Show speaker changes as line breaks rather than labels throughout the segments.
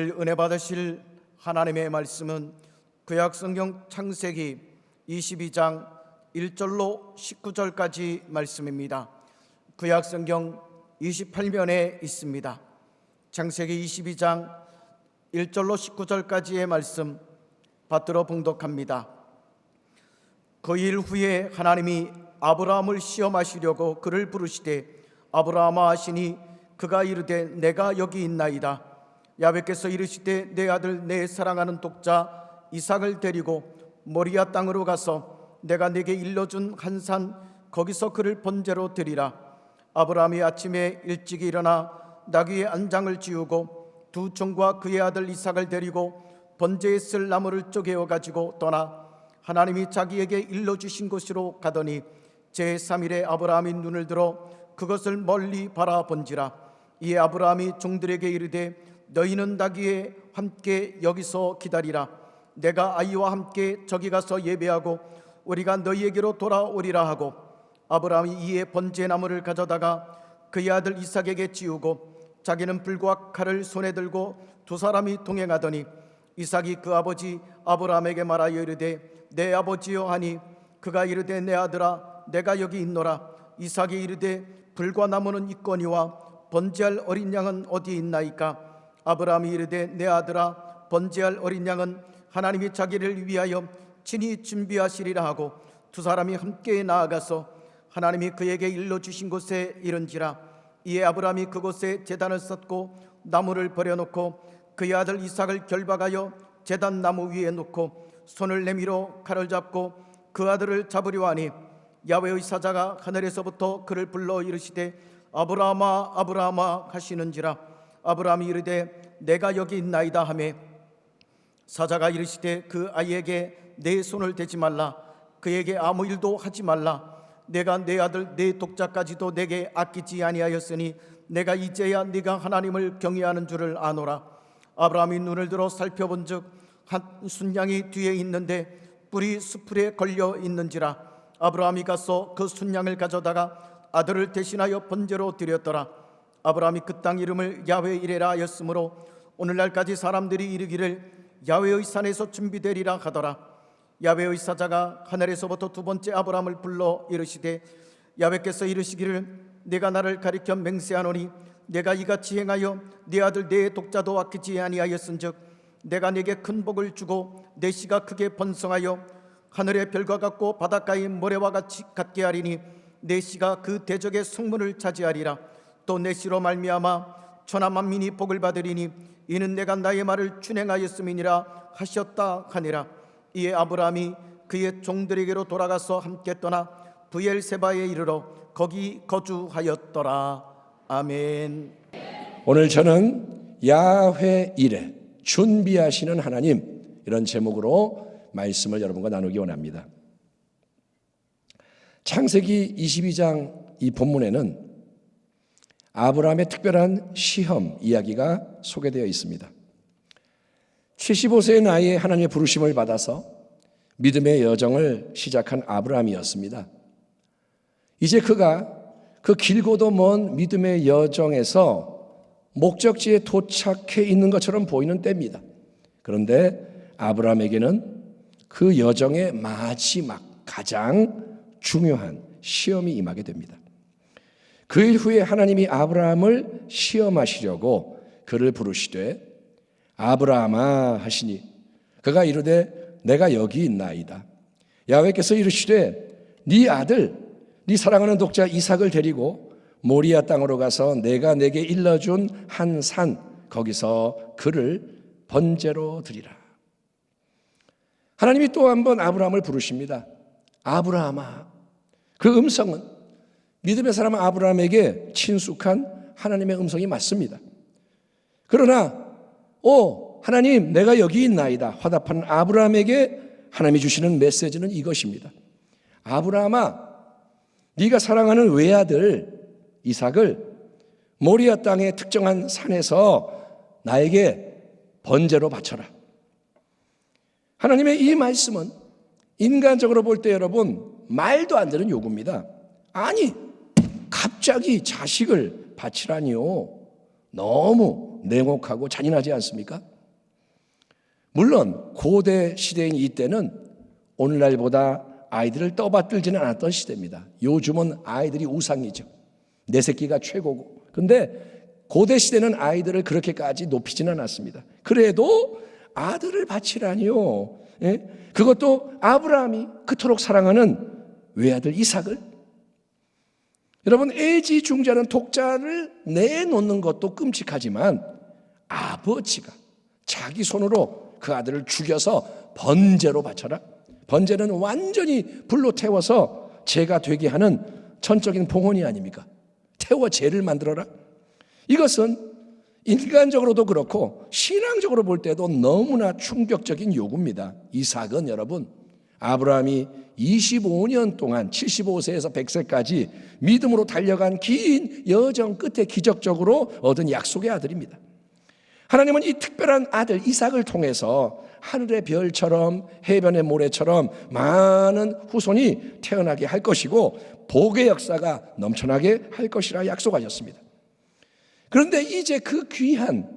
오늘 은혜 받으실 하나님의 말씀은 구약성경 창세기 22장 1절로 19절까지 말씀입니다. 구약성경 28면에 있습니다. 창세기 22장 1절로 19절까지의 말씀 받들어 봉독합니다. 그 일 후에 하나님이 아브라함을 시험하시려고 그를 부르시되 아브라함아 하시니 그가 이르되 내가 여기 있나이다. 야훼께서 이르시되 내 아들 내 사랑하는 독자 이삭을 데리고 모리아 땅으로 가서 내가 네게 일러준 한 산 거기서 그를 번제로 드리라. 아브라함이 아침에 일찍이 일어나 나귀의 안장을 지우고 두 종과 그의 아들 이삭을 데리고 번제에 쓸 나무를 쪼개어 가지고 떠나 하나님이 자기에게 일러주신 곳으로 가더니 제3일에 아브라함이 눈을 들어 그것을 멀리 바라본지라. 이에 아브라함이 종들에게 이르되 너희는 나귀에 함께 여기서 기다리라. 내가 아이와 함께 저기 가서 예배하고 우리가 너희에게로 돌아오리라 하고 아브라함이 이에 번제나무를 가져다가 그의 아들 이삭에게 지우고 자기는 불과 칼을 손에 들고 두 사람이 동행하더니 이삭이 그 아버지 아브라함에게 말하여 이르되 내 아버지여 하니 그가 이르되 내 아들아 내가 여기 있노라. 이삭이 이르되 불과 나무는 있거니와 번제할 어린 양은 어디 있나이까? 아브라함이 이르되 내 아들아 번제할 어린 양은 하나님이 자기를 위하여 친히 준비하시리라 하고 두 사람이 함께 나아가서 하나님이 그에게 일러주신 곳에 이른지라. 이에 아브라함이 그곳에 제단을 쌓고 나무를 버려놓고 그의 아들 이삭을 결박하여 제단 나무 위에 놓고 손을 내밀어 칼을 잡고 그 아들을 잡으려 하니 야훼의 사자가 하늘에서부터 그를 불러 이르시되 아브라함아 아브라함아 하시는지라. 아브라함이 이르되 내가 여기 있나이다 하매 사자가 이르시되 그 아이에게 내 손을 대지 말라. 그에게 아무 일도 하지 말라. 내가 내 아들 내 독자까지도 내게 아끼지 아니하였으니 내가 이제야 네가 하나님을 경외하는 줄을 아노라. 아브라함이 눈을 들어 살펴본즉 한 순양이 뒤에 있는데 뿔이 수풀에 걸려 있는지라. 아브라함이 가서 그 순양을 가져다가 아들을 대신하여 번제로 드렸더라. 아브라함이 그 땅 이름을 야훼 이레라 하였으므로 오늘날까지 사람들이 이르기를 야훼의 산에서 준비되리라 하더라. 야훼의 사자가 하늘에서부터 두 번째 아브라함을 불러 이르시되 야훼께서 이르시기를 네가 나를 가리켜 맹세하노니 내가 이같이 행하여 네 아들 네 독자도 아끼지 아니하였은즉 내가 네게 큰 복을 주고 내 씨가 크게 번성하여 하늘의 별과 같고 바닷가의 모래와 같게 하리니 내 씨가 그 대적의 성문을 차지하리라. 또 내 씨로 말미암아 천하 만민이 복을 받으리니 이는 내가 나의 말을 준행하였음이니라 하셨다 하니라. 이에 아브라함이 그의 종들에게로 돌아가서 함께 떠나 브엘세바에 이르러 거기 거주하였더라. 아멘.
오늘 저는 야훼 이레 준비하시는 하나님, 이런 제목으로 말씀을 여러분과 나누기 원합니다. 창세기 22장 이 본문에는 아브라함의 특별한 시험 이야기가 소개되어 있습니다. 75세의 나이에 하나님의 부르심을 받아서 믿음의 여정을 시작한 아브라함이었습니다. 이제 그가 그 길고도 먼 믿음의 여정에서 목적지에 도착해 있는 것처럼 보이는 때입니다. 그런데 아브라함에게는 그 여정의 마지막 가장 중요한 시험이 임하게 됩니다. 그 일 후에 하나님이 아브라함을 시험하시려고 그를 부르시되 아브라함아 하시니 그가 이르되 내가 여기 있나이다. 야훼께서 이르시되 네 아들 네 사랑하는 독자 이삭을 데리고 모리아 땅으로 가서 내가 내게 일러준 한 산 거기서 그를 번제로 드리라. 하나님이 또 한 번 아브라함을 부르십니다. 아브라함아. 그 음성은 믿음의 사람 아브라함에게 친숙한 하나님의 음성이 맞습니다. 그러나 하나님 내가 여기 있나이다 화답하는 아브라함에게 하나님이 주시는 메시지는 이것입니다. 아브라함아, 네가 사랑하는 외아들 이삭을 모리아 땅의 특정한 산에서 나에게 번제로 바쳐라. 하나님의 이 말씀은 인간적으로 볼 때 여러분 말도 안 되는 요구입니다. 아니 갑자기 자식을 바치라니요. 너무 냉혹하고 잔인하지 않습니까? 물론 고대 시대인 이때는 오늘날보다 아이들을 떠받들지는 않았던 시대입니다. 요즘은 아이들이 우상이죠. 내 새끼가 최고고. 근데 고대 시대는 아이들을 그렇게까지 높이지는 않았습니다. 그래도 아들을 바치라니요. 예? 그것도 아브라함이 그토록 사랑하는 외아들 이삭을. 여러분, 애지중지하는 독자를 내놓는 것도 끔찍하지만 아버지가 자기 손으로 그 아들을 죽여서 번제로 바쳐라. 번제는 완전히 불로 태워서 제가 되게 하는 전적인 봉헌이 아닙니까? 태워 제를 만들어라. 이것은 인간적으로도 그렇고 신앙적으로 볼 때도 너무나 충격적인 요구입니다. 이삭은 여러분, 아브라함이 25년 동안 75세에서 100세까지 믿음으로 달려간 긴 여정 끝에 기적적으로 얻은 약속의 아들입니다. 하나님은 이 특별한 아들 이삭을 통해서 하늘의 별처럼 해변의 모래처럼 많은 후손이 태어나게 할 것이고 복의 역사가 넘쳐나게 할 것이라 약속하셨습니다. 그런데 이제 그 귀한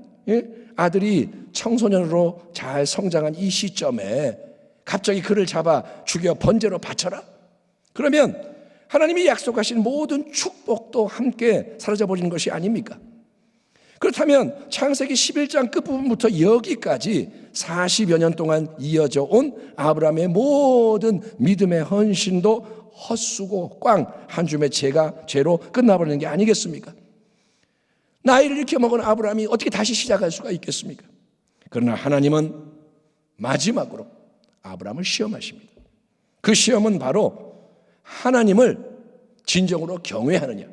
아들이 청소년으로 잘 성장한 이 시점에 갑자기 그를 잡아 죽여 번제로 바쳐라. 그러면 하나님이 약속하신 모든 축복도 함께 사라져버리는 것이 아닙니까? 그렇다면 창세기 11장 끝부분부터 여기까지 40여 년 동안 이어져 온 아브라함의 모든 믿음의 헌신도 헛수고 꽝 한 줌의 죄로 끝나버리는 게 아니겠습니까? 나이를 이렇게 먹은 아브라함이 어떻게 다시 시작할 수가 있겠습니까? 그러나 하나님은 마지막으로 아브라함을 시험하십니다. 그 시험은 바로 하나님을 진정으로 경외하느냐,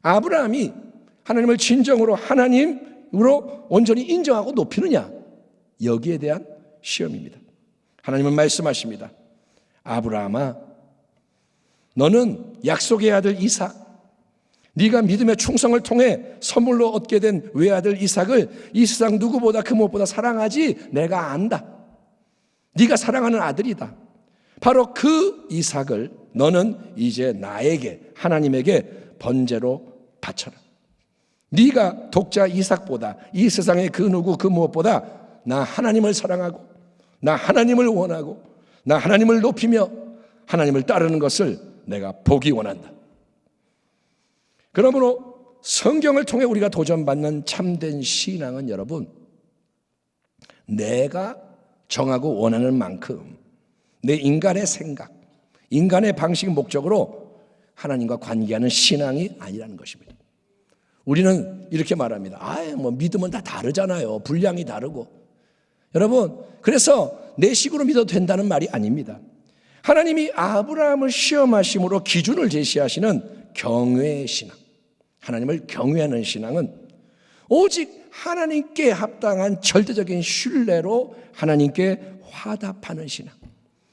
아브라함이 하나님을 진정으로 하나님으로 온전히 인정하고 높이느냐, 여기에 대한 시험입니다. 하나님은 말씀하십니다. 아브라함아, 너는 약속의 아들 이삭, 네가 믿음의 충성을 통해 선물로 얻게 된 외아들 이삭을 이 세상 누구보다 그 무엇보다 사랑하지 내가 안다. 네가 사랑하는 아들이다. 바로 그 이삭을 너는 이제 나에게, 하나님에게 번제로 바쳐라. 네가 독자 이삭보다 이 세상의 그 누구 그 무엇보다 나 하나님을 사랑하고 나 하나님을 원하고 나 하나님을 높이며 하나님을 따르는 것을 내가 보기 원한다. 그러므로 성경을 통해 우리가 도전받는 참된 신앙은 여러분, 내가 정하고 원하는 만큼 내 인간의 생각, 인간의 방식, 목적으로 하나님과 관계하는 신앙이 아니라는 것입니다. 우리는 이렇게 말합니다. 뭐 믿음은 다 다르잖아요. 분량이 다르고. 여러분, 그래서 내 식으로 믿어도 된다는 말이 아닙니다. 하나님이 아브라함을 시험하심으로 기준을 제시하시는 경외의 신앙, 하나님을 경외하는 신앙은 오직 하나님께 합당한 절대적인 신뢰로 하나님께 화답하는 신앙,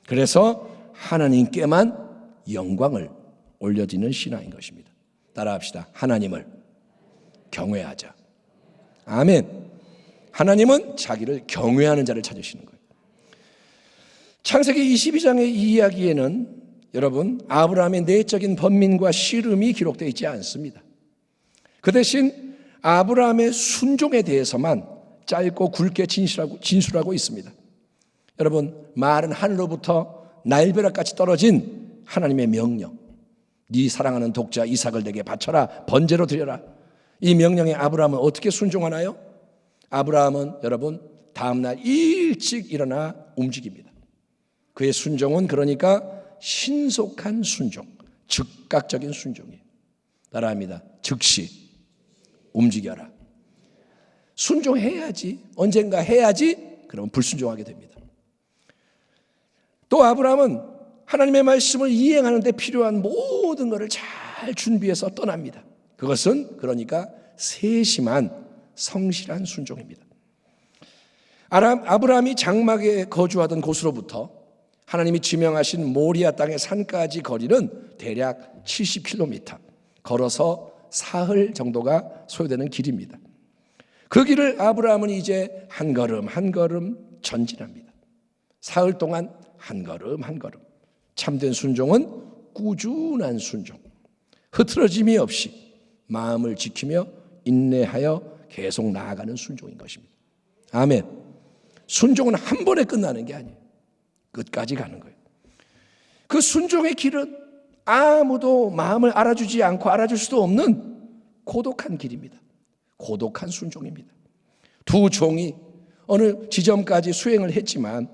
그래서 하나님께만 영광을 올려지는 신앙인 것입니다. 따라합시다. 하나님을 경외하자. 아멘. 하나님은 자기를 경외하는 자를 찾으시는 거예요. 창세기 22장의 이 이야기에는 여러분, 아브라함의 내적인 번민과 씨름이 기록되어 있지 않습니다. 그 대신 아브라함의 순종에 대해서만 짧고 굵게 진술하고 있습니다. 여러분, 말은 하늘로부터 날벼락같이 떨어진 하나님의 명령, 네 사랑하는 독자 이삭을 내게 바쳐라, 번제로 드려라. 이 명령에 아브라함은 어떻게 순종하나요? 아브라함은 여러분, 다음날 일찍 일어나 움직입니다. 그의 순종은 그러니까 신속한 순종, 즉각적인 순종이에요. 따라합니다. 즉시 움직여라. 순종해야지, 언젠가 해야지, 그러면 불순종하게 됩니다. 또 아브라함은 하나님의 말씀을 이행하는 데 필요한 모든 것을 잘 준비해서 떠납니다. 그것은 그러니까 세심한 성실한 순종입니다. 아브라함이 장막에 거주하던 곳으로부터 하나님이 지명하신 모리아 땅의 산까지 거리는 대략 70km, 걸어서 사흘 정도가 소요되는 길입니다. 그 길을 아브라함은 이제 한 걸음 한 걸음 전진합니다. 사흘 동안 한 걸음 한 걸음. 참된 순종은 꾸준한 순종, 흐트러짐이 없이 마음을 지키며 인내하여 계속 나아가는 순종인 것입니다. 아멘. 순종은 한 번에 끝나는 게 아니에요. 끝까지 가는 거예요. 그 순종의 길은 아무도 마음을 알아주지 않고 알아줄 수도 없는 고독한 길입니다. 고독한 순종입니다. 두 종이 어느 지점까지 수행을 했지만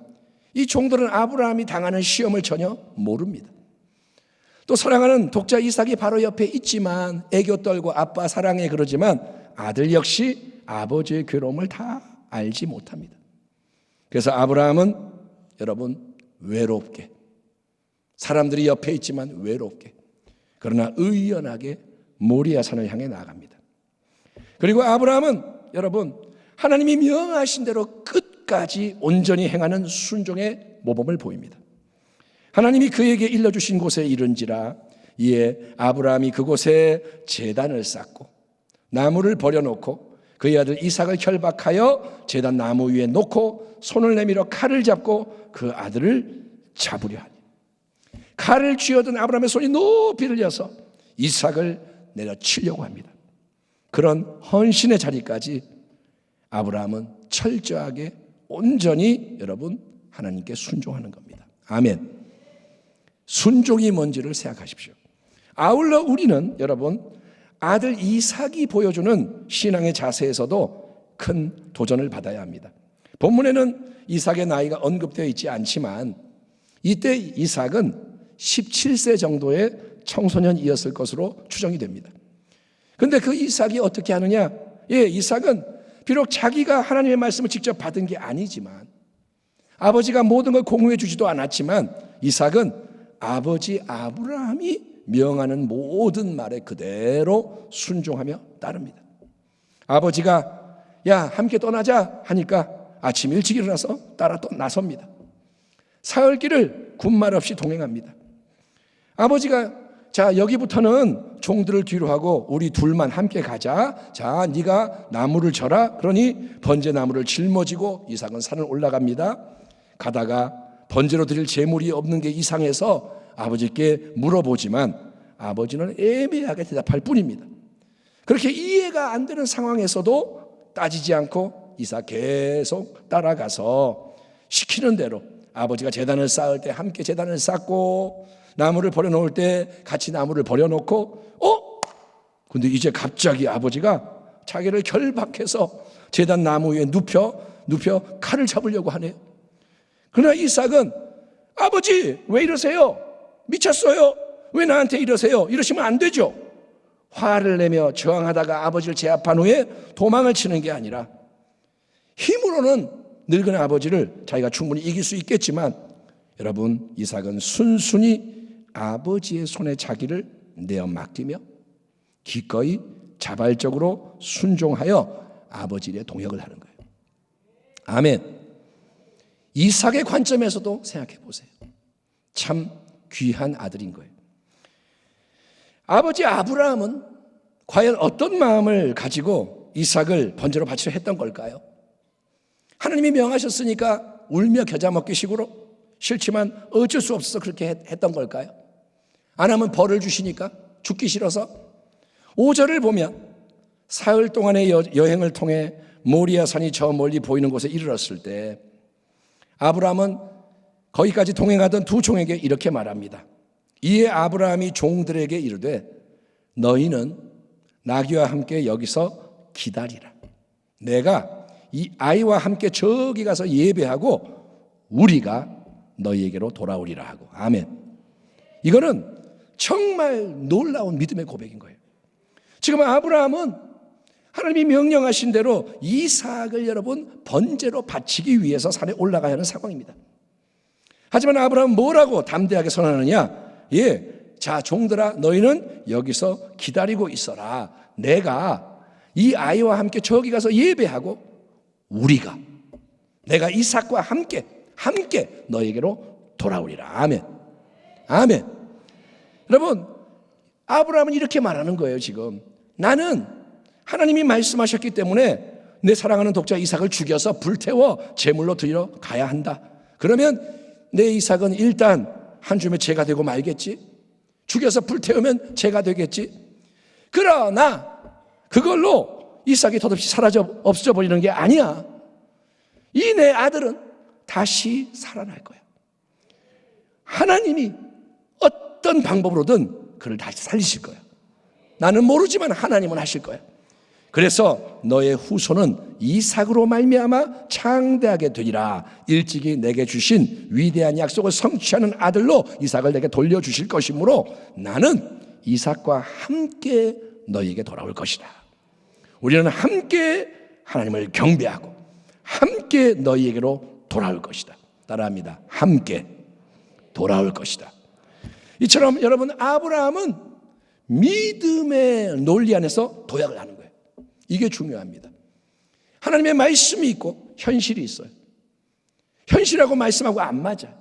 이 종들은 아브라함이 당하는 시험을 전혀 모릅니다. 또 사랑하는 독자 이삭이 바로 옆에 있지만 애교 떨고 아빠 사랑해 그러지만 아들 역시 아버지의 괴로움을 다 알지 못합니다. 그래서 아브라함은 여러분 외롭게, 사람들이 옆에 있지만 외롭게, 그러나 의연하게 모리아 산을 향해 나아갑니다. 그리고 아브라함은 여러분 하나님이 명하신 대로 끝까지 온전히 행하는 순종의 모범을 보입니다. 하나님이 그에게 일러주신 곳에 이른지라 이에 아브라함이 그곳에 제단을 쌓고 나무를 버려놓고 그의 아들 이삭을 결박하여 제단 나무 위에 놓고 손을 내밀어 칼을 잡고 그 아들을 잡으려 하니 칼을 쥐어든 아브라함의 손이 높이 들려서 이삭을 내려치려고 합니다. 그런 헌신의 자리까지 아브라함은 철저하게 온전히 여러분 하나님께 순종하는 겁니다. 아멘. 순종이 뭔지를 생각하십시오. 아울러 우리는 여러분 아들 이삭이 보여주는 신앙의 자세에서도 큰 도전을 받아야 합니다. 본문에는 이삭의 나이가 언급되어 있지 않지만 이때 이삭은 17세 정도의 청소년이었을 것으로 추정이 됩니다. 그런데 그 이삭이 어떻게 하느냐? 이삭은 비록 자기가 하나님의 말씀을 직접 받은 게 아니지만 아버지가 모든 걸 공유해 주지도 않았지만 이삭은 아버지 아브라함이 명하는 모든 말에 그대로 순종하며 따릅니다. 아버지가 야 함께 떠나자 하니까 아침 일찍 일어나서 따라 또 나섭니다. 사흘길을 군말 없이 동행합니다. 아버지가 자 여기부터는 종들을 뒤로 하고 우리 둘만 함께 가자. 자 네가 나무를 쳐라. 그러니 번제나무를 짊어지고 이삭은 산을 올라갑니다. 가다가 번제로 드릴 제물이 없는 게 이상해서 아버지께 물어보지만 아버지는 애매하게 대답할 뿐입니다. 그렇게 이해가 안 되는 상황에서도 따지지 않고 이삭 계속 따라가서 시키는 대로 아버지가 제단을 쌓을 때 함께 제단을 쌓고 나무를 버려놓을 때 같이 나무를 버려놓고 근데 이제 갑자기 아버지가 자기를 결박해서 제단 나무 위에 눕혀 칼을 잡으려고 하네요. 그러나 이삭은 아버지 왜 이러세요? 미쳤어요? 왜 나한테 이러세요? 이러시면 안 되죠. 화를 내며 저항하다가 아버지를 제압한 후에 도망을 치는 게 아니라 힘으로는 늙은 아버지를 자기가 충분히 이길 수 있겠지만 여러분 이삭은 순순히 아버지의 손에 자기를 내어 맡기며 기꺼이 자발적으로 순종하여 아버지의 동역을 하는 거예요. 아멘. 이삭의 관점에서도 생각해 보세요. 참 귀한 아들인 거예요. 아버지 아브라함은 과연 어떤 마음을 가지고 이삭을 번제로 바치려 했던 걸까요? 하나님이 명하셨으니까 울며 겨자 먹기 식으로 싫지만 어쩔 수 없어서 그렇게 했던 걸까요? 안 하면 벌을 주시니까 죽기 싫어서? 5절을 보면 사흘 동안의 여행을 통해 모리아 산이 저 멀리 보이는 곳에 이르렀을 때 아브라함은 거기까지 동행하던 두 종에게 이렇게 말합니다. 이에 아브라함이 종들에게 이르되 너희는 나귀와 함께 여기서 기다리라. 내가 이 아이와 함께 저기 가서 예배하고 우리가 너희에게로 돌아오리라 하고. 아멘. 이거는 정말 놀라운 믿음의 고백인 거예요. 지금 아브라함은 하나님이 명령하신 대로 이삭을 여러분 번제로 바치기 위해서 산에 올라가야 하는 상황입니다. 하지만 아브라함은 뭐라고 담대하게 선언하느냐? 자 종들아 너희는 여기서 기다리고 있어라. 내가 이 아이와 함께 저기 가서 예배하고 우리가 내가 이삭과 함께 너희에게로 돌아오리라. 아멘. 아멘. 여러분 아브라함은 이렇게 말하는 거예요. 지금 나는 하나님이 말씀하셨기 때문에 내 사랑하는 독자 이삭을 죽여서 불태워 제물로 드리러 가야 한다. 그러면 내 이삭은 일단 한 줌의 죄가 되고 말겠지. 죽여서 불태우면 죄가 되겠지. 그러나 그걸로 이삭이 덧없이 없어져 버리는 게 아니야. 이 내 아들은 다시 살아날 거야. 하나님이 어떤 방법으로든 그를 다시 살리실 거야. 나는 모르지만 하나님은 하실 거야. 그래서 너의 후손은 이삭으로 말미암아 창대하게 되리라. 일찍이 내게 주신 위대한 약속을 성취하는 아들로 이삭을 내게 돌려주실 것이므로 나는 이삭과 함께 너희에게 돌아올 것이다. 우리는 함께 하나님을 경배하고 함께 너희에게로 돌아올 것이다. 따라합니다. 함께 돌아올 것이다. 이처럼 여러분, 아브라함은 믿음의 논리 안에서 도약을 하는 거예요. 이게 중요합니다. 하나님의 말씀이 있고 현실이 있어요. 현실하고 말씀하고 안 맞아.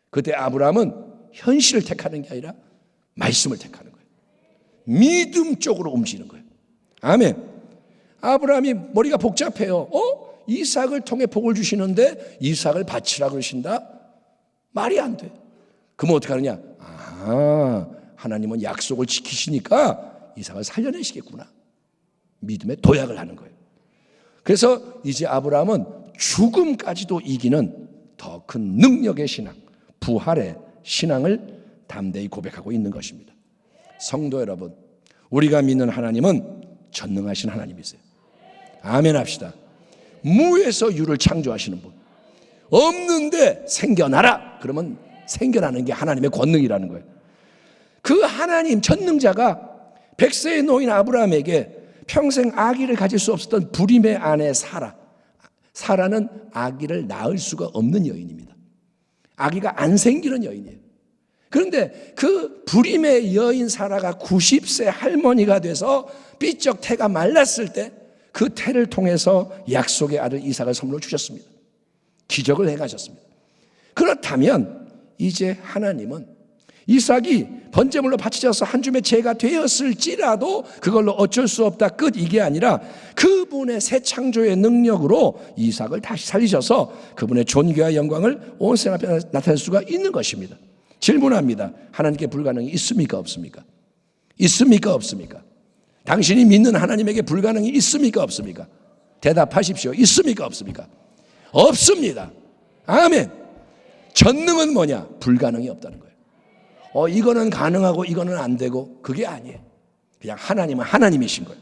그때 아브라함은 현실을 택하는 게 아니라 말씀을 택하는 거예요. 믿음 쪽으로 움직이는 거예요. 아멘. 아브라함이 머리가 복잡해요. 이삭을 통해 복을 주시는데 이삭을 바치라 그러신다? 말이 안 돼. 그러면 어떻게 하느냐? 하나님은 약속을 지키시니까 이삭을 살려내시겠구나. 믿음의 도약을 하는 거예요. 그래서 이제 아브라함은 죽음까지도 이기는 더 큰 능력의 신앙, 부활의 신앙을 담대히 고백하고 있는 것입니다. 성도 여러분, 우리가 믿는 하나님은 전능하신 하나님이세요. 아멘 합시다. 무에서 유를 창조하시는 분. 없는데 생겨나라. 그러면 생겨나는 게 하나님의 권능이라는 거예요. 그 하나님 전능자가 100세의 노인 아브라함에게 평생 아기를 가질 수 없었던 불임의 아내 사라는 아기를 낳을 수가 없는 여인입니다. 아기가 안 생기는 여인이에요. 그런데 그 불임의 여인 사라가 90세 할머니가 돼서 삐쩍 태가 말랐을 때 그 태를 통해서 약속의 아들 이삭을 선물로 주셨습니다. 기적을 행하셨습니다. 그렇다면 이제 하나님은 이삭이 번제물로 바쳐져서 한 줌의 죄가 되었을지라도 그걸로 어쩔 수 없다 끝, 이게 아니라 그분의 새 창조의 능력으로 이삭을 다시 살리셔서 그분의 존귀와 영광을 온 세상 앞에 나타낼 수가 있는 것입니다. 질문합니다. 하나님께 불가능이 있습니까 없습니까? 있습니까 없습니까? 당신이 믿는 하나님에게 불가능이 있습니까 없습니까? 대답하십시오. 있습니까 없습니까? 없습니다. 아멘. 전능은 뭐냐? 불가능이 없다는 거예요. 이거는 가능하고 이거는 안 되고, 그게 아니에요. 그냥 하나님은 하나님이신 거예요.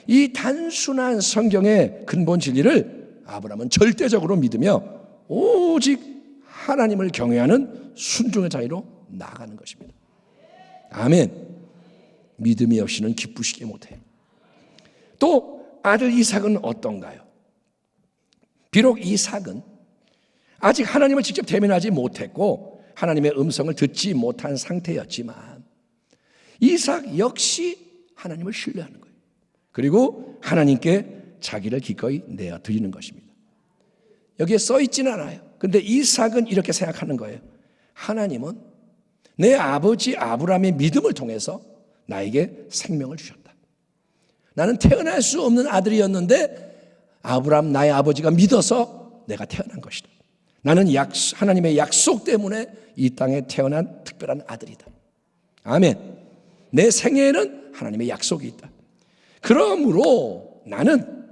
이 단순한 성경의 근본 진리를 아브라함은 절대적으로 믿으며 오직 하나님을 경외하는 순종의 자리로 나아가는 것입니다. 아멘. 믿음이 없이는 기쁘시게 못해요. 또 아들 이삭은 어떤가요? 비록 이삭은 아직 하나님을 직접 대면하지 못했고 하나님의 음성을 듣지 못한 상태였지만 이삭 역시 하나님을 신뢰하는 거예요. 그리고 하나님께 자기를 기꺼이 내어드리는 것입니다. 여기에 써 있지는 않아요. 그런데 이삭은 이렇게 생각하는 거예요. 하나님은 내 아버지 아브라함의 믿음을 통해서 나에게 생명을 주셨다. 나는 태어날 수 없는 아들이었는데 아브라함 나의 아버지가 믿어서 내가 태어난 것이다. 나는 하나님의 약속 때문에 이 땅에 태어난 특별한 아들이다. 아멘. 내 생애에는 하나님의 약속이 있다. 그러므로 나는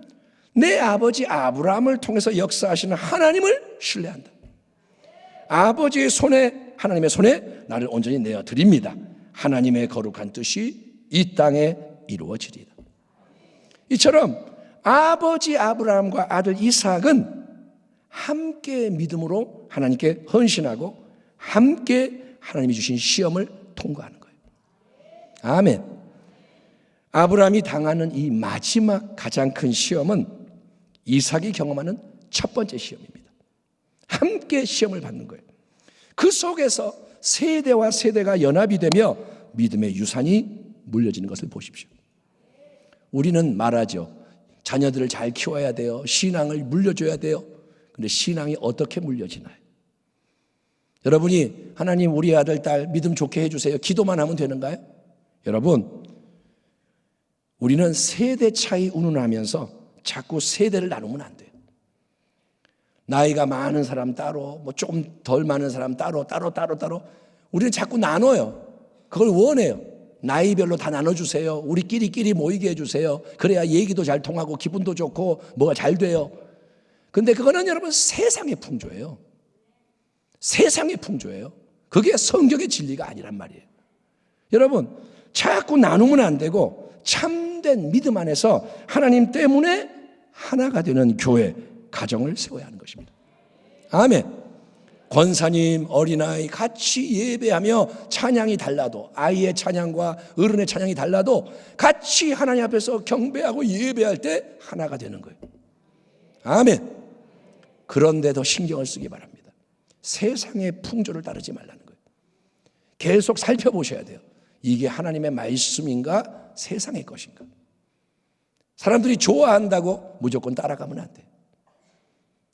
내 아버지 아브라함을 통해서 역사하시는 하나님을 신뢰한다. 아버지의 손에, 하나님의 손에 나를 온전히 내어드립니다. 하나님의 거룩한 뜻이 이 땅에 이루어지리라. 이처럼 아버지 아브라함과 아들 이삭은 함께 믿음으로 하나님께 헌신하고 함께 하나님이 주신 시험을 통과하는 거예요. 아멘. 아브라함이 당하는 이 마지막 가장 큰 시험은 이삭이 경험하는 첫 번째 시험입니다. 함께 시험을 받는 거예요. 그 속에서 세대와 세대가 연합이 되며 믿음의 유산이 물려지는 것을 보십시오. 우리는 말하죠. 자녀들을 잘 키워야 돼요. 신앙을 물려줘야 돼요. 그런데 신앙이 어떻게 물려지나요? 여러분이 하나님 우리 아들 딸 믿음 좋게 해주세요. 기도만 하면 되는가요? 여러분, 우리는 세대 차이 운운하면서 자꾸 세대를 나누면 안 돼요. 나이가 많은 사람 따로, 뭐 조금 덜 많은 사람 따로. 우리는 자꾸 나눠요. 그걸 원해요. 나이별로 다 나눠주세요. 우리끼리 모이게 해주세요. 그래야 얘기도 잘 통하고 기분도 좋고 뭐가 잘 돼요. 근데 그거는 여러분 세상의 풍조예요. 세상의 풍조예요. 그게 성경의 진리가 아니란 말이에요. 여러분, 자꾸 나누면 안 되고 참된 믿음 안에서 하나님 때문에 하나가 되는 교회, 가정을 세워야 하는 것입니다. 아멘. 권사님, 어린아이 같이 예배하며 찬양이 달라도, 아이의 찬양과 어른의 찬양이 달라도 같이 하나님 앞에서 경배하고 예배할 때 하나가 되는 거예요. 아멘. 그런데 더 신경을 쓰기 바랍니다. 세상의 풍조를 따르지 말라는 거예요. 계속 살펴보셔야 돼요. 이게 하나님의 말씀인가 세상의 것인가. 사람들이 좋아한다고 무조건 따라가면 안 돼요.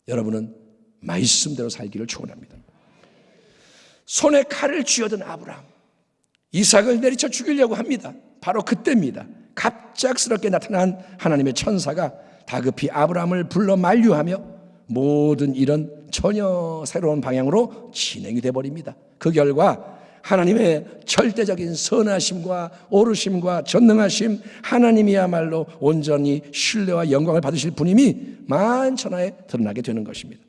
여러분은 말씀대로 살기를 축원합니다. 손에 칼을 쥐어든 아브라함, 이삭을 내리쳐 죽이려고 합니다. 바로 그때입니다. 갑작스럽게 나타난 하나님의 천사가 다급히 아브라함을 불러 만류하며 모든 일은 전혀 새로운 방향으로 진행이 되어버립니다. 그 결과 하나님의 절대적인 선하심과 오르심과 전능하심, 하나님이야말로 온전히 신뢰와 영광을 받으실 분임이 만천하에 드러나게 되는 것입니다.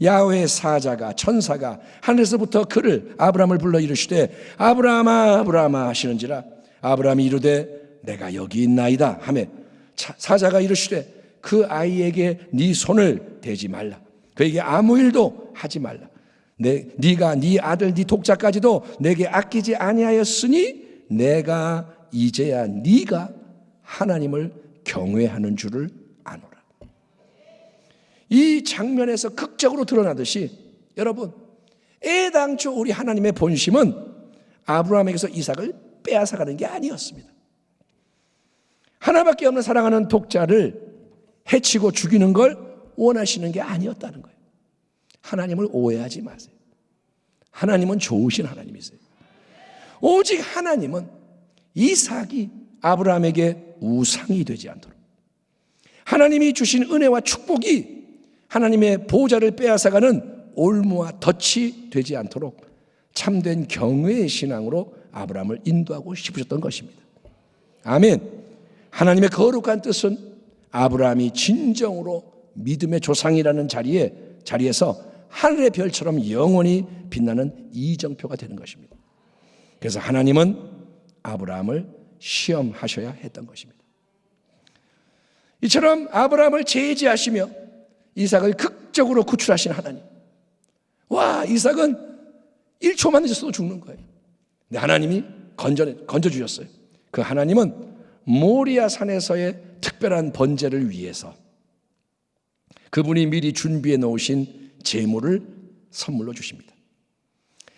야훼의 사자가, 천사가 하늘에서부터 그를, 아브라함을 불러 이르시되 아브라함아 아브라함아 하시는지라 아브라함이 이르되 내가 여기 있나이다 하매 사자가 이르시되 그 아이에게 네 손을 대지 말라, 그에게 아무 일도 하지 말라, 네가 네 아들 네 독자까지도 내게 아끼지 아니하였으니 내가 이제야 네가 하나님을 경외하는 줄을 아노라. 이 장면에서 극적으로 드러나듯이 여러분, 애당초 우리 하나님의 본심은 아브라함에게서 이삭을 빼앗아가는 게 아니었습니다. 하나밖에 없는 사랑하는 독자를 해치고 죽이는 걸 원하시는 게 아니었다는 거예요. 하나님을 오해하지 마세요. 하나님은 좋으신 하나님이세요. 오직 하나님은 이삭이 아브라함에게 우상이 되지 않도록, 하나님이 주신 은혜와 축복이 하나님의 보좌를 빼앗아가는 올무와 덫이 되지 않도록 참된 경외의 신앙으로 아브라함을 인도하고 싶으셨던 것입니다. 아멘. 하나님의 거룩한 뜻은 아브라함이 진정으로 믿음의 조상이라는 자리에서 하늘의 별처럼 영원히 빛나는 이정표가 되는 것입니다. 그래서 하나님은 아브라함을 시험하셔야 했던 것입니다. 이처럼 아브라함을 제지하시며 이삭을 극적으로 구출하신 하나님. 와, 이삭은 1초만 늦었어도 죽는 거예요. 근데 하나님이 건져주셨어요. 그 하나님은 모리아 산에서의 특별한 번제를 위해서 그분이 미리 준비해 놓으신 제물을 선물로 주십니다.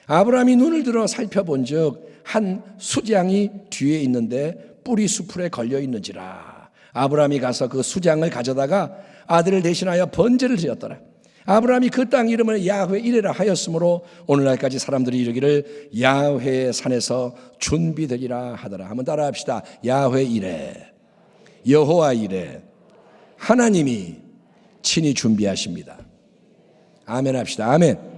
아브라함이 눈을 들어 살펴본 즉 한 수장이 뒤에 있는데 뿌리 수풀에 걸려 있는지라. 아브라함이 가서 그 수장을 가져다가 아들을 대신하여 번제를 드렸더라. 아브라함이 그 땅 이름을 야훼 이레라 하였으므로 오늘날까지 사람들이 이르기를 야훼 산에서 준비되리라 하더라. 한번 따라합시다. 야훼 이레, 여호와 이레, 하나님이 친히 준비하십니다. 아멘 합시다. 아멘.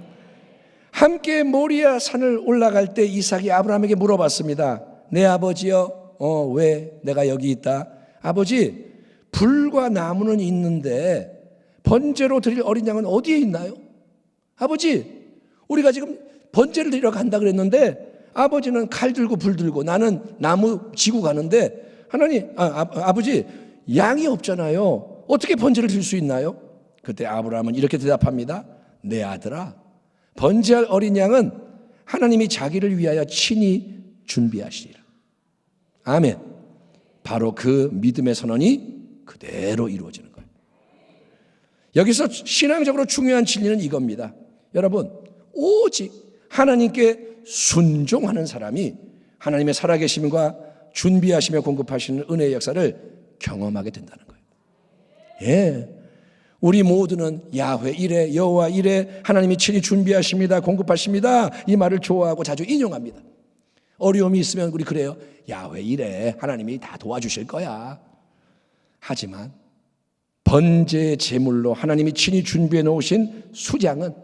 함께 모리아 산을 올라갈 때 이삭이 아브라함에게 물어봤습니다. 내 아버지여, 왜 내가 여기 있다? 아버지, 불과 나무는 있는데 번제로 드릴 어린 양은 어디에 있나요? 아버지, 우리가 지금 번제를 드리러 간다 그랬는데 아버지는 칼 들고 불 들고 나는 나무 지고 가는데 하나님, 아버지, 양이 없잖아요. 어떻게 번제를 드릴 수 있나요? 그때 아브라함은 이렇게 대답합니다. 내 아들아, 번제할 어린 양은 하나님이 자기를 위하여 친히 준비하시리라. 아멘. 바로 그 믿음의 선언이 그대로 이루어지는 거예요. 여기서 신앙적으로 중요한 진리는 이겁니다. 여러분, 오직 하나님께 순종하는 사람이 하나님의 살아계심과 준비하시며 공급하시는 은혜의 역사를 경험하게 된다는 거예요. 예. 우리 모두는 야훼 이레, 여호와 이레, 하나님이 친히 준비하십니다, 공급하십니다, 이 말을 좋아하고 자주 인용합니다. 어려움이 있으면 우리 그래요. 야훼 이레, 하나님이 다 도와주실 거야. 하지만 번제 제물로 하나님이 친히 준비해 놓으신 수장은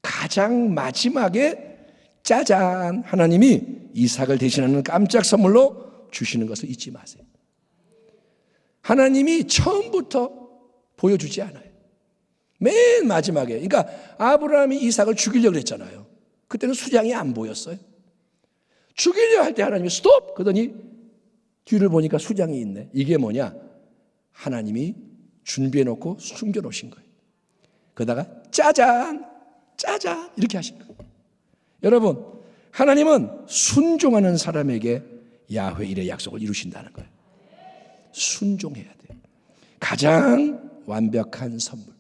가장 마지막에 짜잔, 하나님이 이삭을 대신하는 깜짝 선물로 주시는 것을 잊지 마세요. 하나님이 처음부터 보여주지 않아요. 맨 마지막에. 그러니까 아브라함이 이삭을 죽이려고 했잖아요. 그때는 수장이 안 보였어요. 죽이려 할 때 하나님이 스톱! 그러더니 뒤를 보니까 수장이 있네. 이게 뭐냐? 하나님이 준비해놓고 숨겨놓으신 거예요. 그러다가 짜잔! 짜잔! 이렇게 하신 거예요. 여러분, 하나님은 순종하는 사람에게 야훼 일의 약속을 이루신다는 거예요. 순종해야 돼요. 가장 완벽한 선물,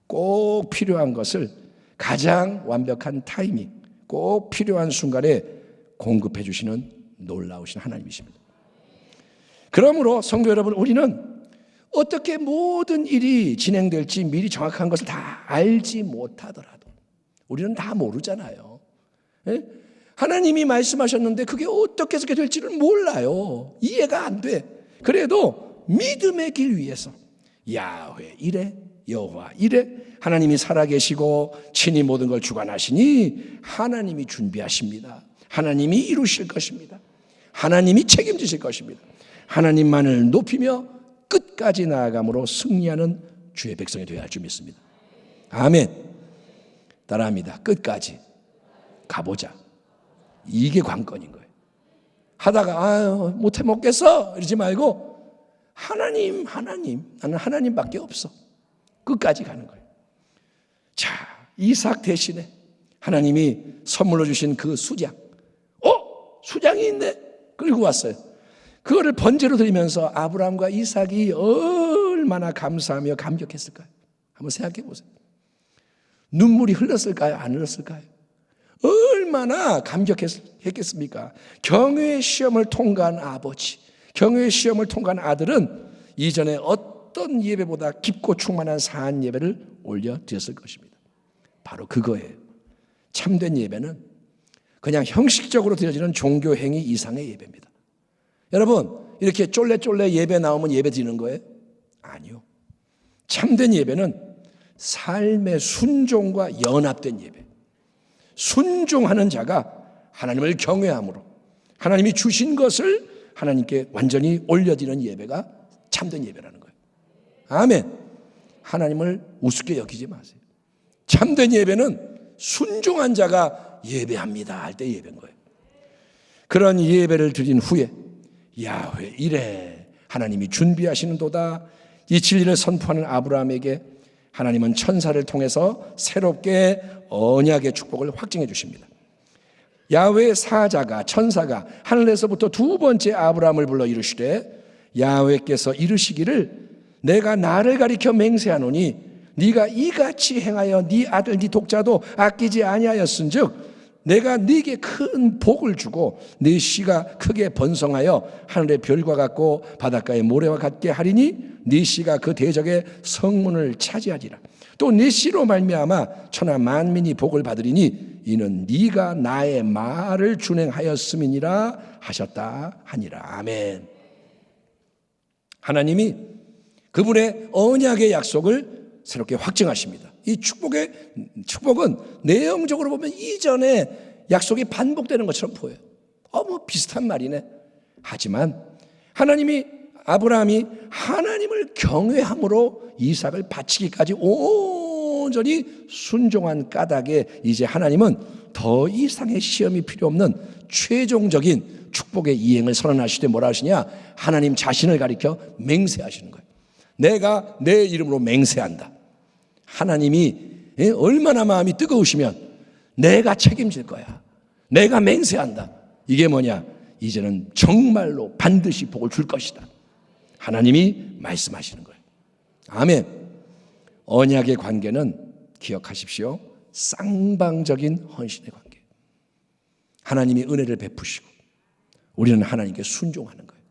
꼭 필요한 것을 가장 완벽한 타이밍, 꼭 필요한 순간에 공급해 주시는 놀라우신 하나님이십니다. 그러므로 성도 여러분, 우리는 어떻게 모든 일이 진행될지 미리 정확한 것을 다 알지 못하더라도 우리는 다 모르잖아요. 예? 하나님이 말씀하셨는데 그게 어떻게 해서 될지를 몰라요. 이해가 안 돼. 그래도 믿음의 길 위에서 야훼 이래 여호와 이래 하나님이 살아계시고 친히 모든 걸 주관하시니 하나님이 준비하십니다. 하나님이 이루실 것입니다. 하나님이 책임지실 것입니다. 하나님만을 높이며 끝까지 나아감으로 승리하는 주의 백성이 되어야 할 줄 믿습니다. 아멘. 따라합니다. 끝까지 가보자. 이게 관건인 거예요. 하다가 못해 먹겠어 이러지 말고 하나님 나는 하나님밖에 없어. 끝까지 가는 거예요. 자, 이삭 대신에 하나님이 선물로 주신 그 수장, 수장이 있네. 끌고 왔어요. 그거를 번제로 드리면서 아브라함과 이삭이 얼마나 감사하며 감격했을까요? 한번 생각해 보세요. 눈물이 흘렀을까요? 안 흘렀을까요? 얼마나 감격했겠습니까? 경외의 시험을 통과한 아버지, 경외의 시험을 통과한 아들은 이전에 어떤 예배보다 깊고 충만한 사한 예배를 올려드렸을 것입니다. 바로 그거예요. 참된 예배는 그냥 형식적으로 드려지는 종교 행위 이상의 예배입니다. 여러분, 이렇게 쫄래쫄래 예배 나오면 예배 드리는 거예요? 아니요. 참된 예배는 삶의 순종과 연합된 예배. 순종하는 자가 하나님을 경외함으로 하나님이 주신 것을 하나님께 완전히 올려드리는 예배가 참된 예배라는 거예요. 아멘. 하나님을 우습게 여기지 마세요. 참된 예배는 순종한 자가 예배합니다 할 때 예배인 거예요. 그런 예배를 드린 후에 야훼 이래 하나님이 준비하시는도다. 이 진리를 선포하는 아브라함에게 하나님은 천사를 통해서 새롭게 언약의 축복을 확증해 주십니다. 야훼 사자가 천사가 하늘에서부터 두 번째 아브라함을 불러 이르시되 야훼께서 이르시기를 내가 나를 가리켜 맹세하노니 네가 이같이 행하여 네 아들 네 독자도 아끼지 아니하였은즉 내가 네게 큰 복을 주고 네 씨가 크게 번성하여 하늘의 별과 같고 바닷가의 모래와 같게 하리니 네 씨가 그 대적의 성문을 차지하리라. 또 네 씨로 말미암아 천하 만민이 복을 받으리니 이는 네가 나의 말을 준행하였음이니라 하셨다 하니라. 아멘. 하나님이 그분의 언약의 약속을 새롭게 확증하십니다. 이 축복은 내용적으로 보면 이전에 약속이 반복되는 것처럼 보여요. 뭐 비슷한 말이네. 하지만 아브라함이 하나님을 경외함으로 이삭을 바치기까지 온전히 순종한 까닭에 이제 하나님은 더 이상의 시험이 필요 없는 최종적인 축복의 이행을 선언하시되 뭐라 하시냐? 하나님 자신을 가리켜 맹세하시는 거예요. 내가 내 이름으로 맹세한다. 하나님이 얼마나 마음이 뜨거우시면 내가 책임질 거야. 내가 맹세한다. 이게 뭐냐? 이제는 정말로 반드시 복을 줄 것이다. 하나님이 말씀하시는 거예요. 아멘. 언약의 관계는 기억하십시오. 쌍방적인 헌신의 관계. 하나님이 은혜를 베푸시고 우리는 하나님께 순종하는 거예요.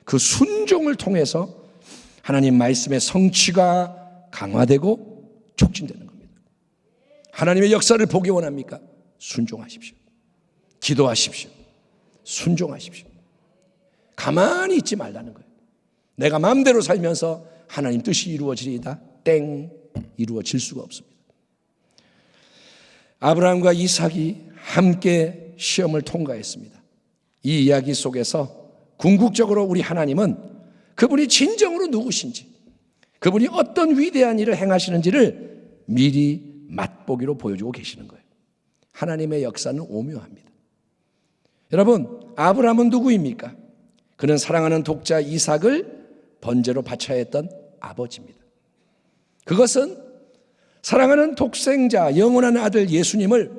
그 순종을 통해서 하나님 말씀의 성취가 강화되고 촉진되는 겁니다. 하나님의 역사를 보기 원합니까? 순종하십시오. 기도하십시오. 순종하십시오. 가만히 있지 말라는 거예요. 내가 마음대로 살면서 하나님 뜻이 이루어지리이다. 땡, 이루어질 수가 없습니다. 아브라함과 이삭이 함께 시험을 통과했습니다. 이 이야기 속에서 궁극적으로 우리 하나님은 그분이 진정으로 누구신지, 그분이 어떤 위대한 일을 행하시는지를 미리 맛보기로 보여주고 계시는 거예요. 하나님의 역사는 오묘합니다. 여러분, 아브라함은 누구입니까? 그는 사랑하는 독자 이삭을 번제로 바쳐야 했던 아버지입니다. 그것은 사랑하는 독생자 영원한 아들 예수님을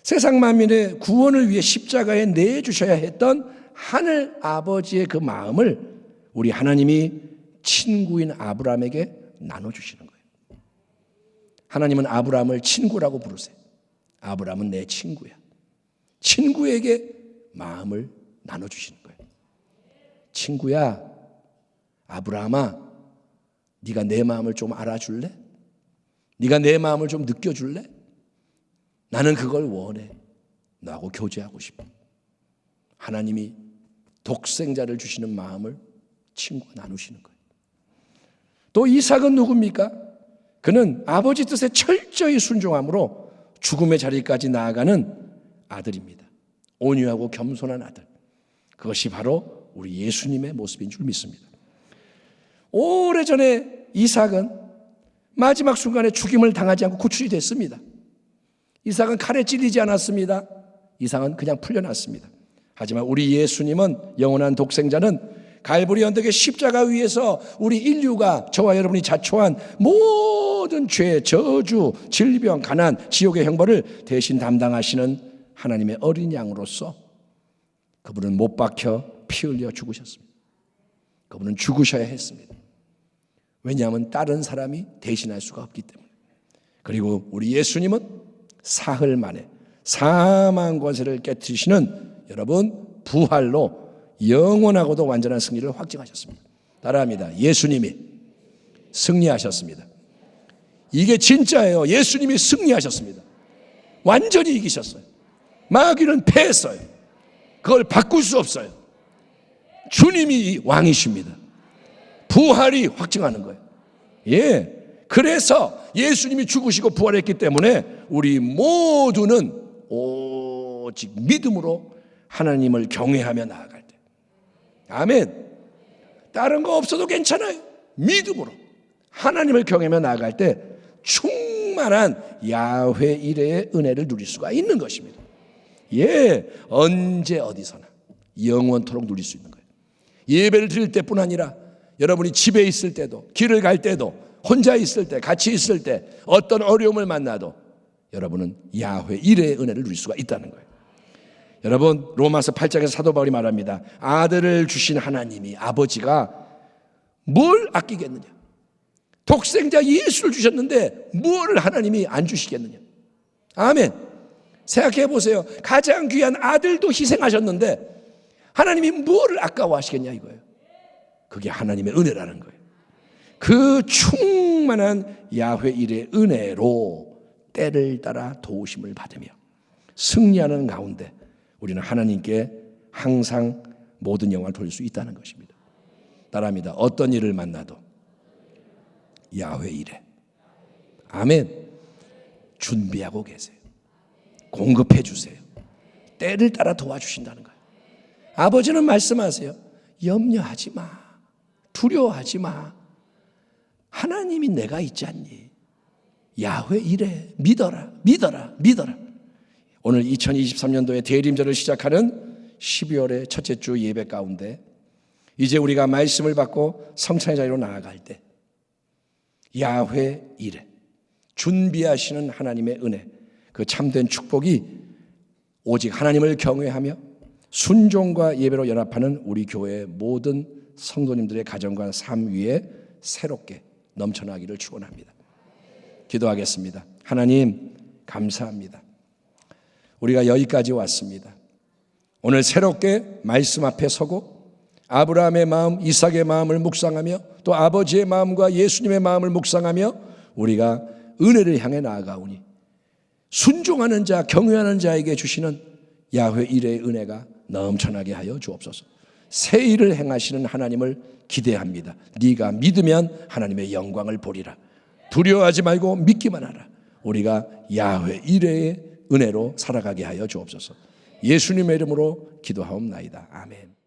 세상 만민의 구원을 위해 십자가에 내주셔야 했던 하늘 아버지의 그 마음을 우리 하나님이 친구인 아브라함에게 나눠주시는 거예요. 하나님은 아브라함을 친구라고 부르세요. 아브라함은 내 친구야. 친구에게 마음을 나눠주시는 거예요. 친구야, 아브라함아, 네가 내 마음을 좀 알아줄래? 네가 내 마음을 좀 느껴줄래? 나는 그걸 원해. 너하고 교제하고 싶어. 하나님이 독생자를 주시는 마음을 친구가 나누시는 거예요. 또 이삭은 누굽니까? 그는 아버지 뜻에 철저히 순종함으로 죽음의 자리까지 나아가는 아들입니다. 온유하고 겸손한 아들. 그것이 바로 우리 예수님의 모습인 줄 믿습니다. 오래전에 이삭은 마지막 순간에 죽임을 당하지 않고 구출이 됐습니다. 이삭은 칼에 찔리지 않았습니다. 이삭은 그냥 풀려났습니다. 하지만 우리 예수님은 영원한 독생자는 갈보리 언덕의 십자가 위에서 우리 인류가 저와 여러분이 자초한 모든 죄, 저주, 질병, 가난, 지옥의 형벌을 대신 담당하시는 하나님의 어린 양으로서 그분은 못 박혀 피 흘려 죽으셨습니다. 그분은 죽으셔야 했습니다. 왜냐하면 다른 사람이 대신할 수가 없기 때문에. 그리고 우리 예수님은 사흘 만에 사망 권세를 깨뜨리시는 여러분 부활로 영원하고도 완전한 승리를 확증하셨습니다. 따라합니다. 예수님이 승리하셨습니다. 이게 진짜예요. 예수님이 승리하셨습니다. 완전히 이기셨어요. 마귀는 패했어요. 그걸 바꿀 수 없어요. 주님이 왕이십니다. 부활이 확증하는 거예요. 예. 그래서 예수님이 죽으시고 부활했기 때문에 우리 모두는 오직 믿음으로 하나님을 경외하며 나아갈 때. 아멘. 다른 거 없어도 괜찮아요. 믿음으로 하나님을 경외하며 나아갈 때 충만한 야훼 이레의 은혜를 누릴 수가 있는 것입니다. 예, 언제 어디서나 영원토록 누릴 수 있는 거예요. 예배를 드릴 때뿐 아니라 여러분이 집에 있을 때도, 길을 갈 때도, 혼자 있을 때, 같이 있을 때, 어떤 어려움을 만나도 여러분은 야훼 이레의 은혜를 누릴 수가 있다는 거예요. 여러분, 로마서 8장에서 사도 바울이 말합니다. 아들을 주신 하나님이, 아버지가 뭘 아끼겠느냐? 독생자 예수를 주셨는데 뭘 하나님이 안 주시겠느냐? 아멘. 생각해 보세요. 가장 귀한 아들도 희생하셨는데 하나님이 뭐를 아까워하시겠냐 이거예요. 그게 하나님의 은혜라는 거예요. 그 충만한 야훼 일의 은혜로 때를 따라 도우심을 받으며 승리하는 가운데 우리는 하나님께 항상 모든 영광을 돌릴 수 있다는 것입니다. 따라합니다. 어떤 일을 만나도 야훼 일에 아멘. 준비하고 계세요. 공급해 주세요. 때를 따라 도와주신다는 거예요. 아버지는 말씀하세요. 염려하지 마. 두려워하지 마. 하나님이 내가 있지 않니? 야훼 이래. 믿어라. 믿어라. 믿어라. 오늘 2023년도에 대림절을 시작하는 12월의 첫째 주 예배 가운데 이제 우리가 말씀을 받고 성찬의 자리로 나아갈 때 야훼 이래. 준비하시는 하나님의 은혜, 그 참된 축복이 오직 하나님을 경외하며 순종과 예배로 연합하는 우리 교회의 모든 성도님들의 가정과 삶 위에 새롭게 넘쳐나기를 축원합니다. 기도하겠습니다. 하나님 감사합니다. 우리가 여기까지 왔습니다. 오늘 새롭게 말씀 앞에 서고 아브라함의 마음, 이삭의 마음을 묵상하며 또 아버지의 마음과 예수님의 마음을 묵상하며 우리가 은혜를 향해 나아가오니 순종하는 자, 경외하는 자에게 주시는 야훼 이레의 은혜가 넘쳐나게 하여 주옵소서. 새 일을 행하시는 하나님을 기대합니다. 네가 믿으면 하나님의 영광을 보리라. 두려워하지 말고 믿기만 하라. 우리가 야훼 이레의 은혜로 살아가게 하여 주옵소서. 예수님의 이름으로 기도하옵나이다. 아멘.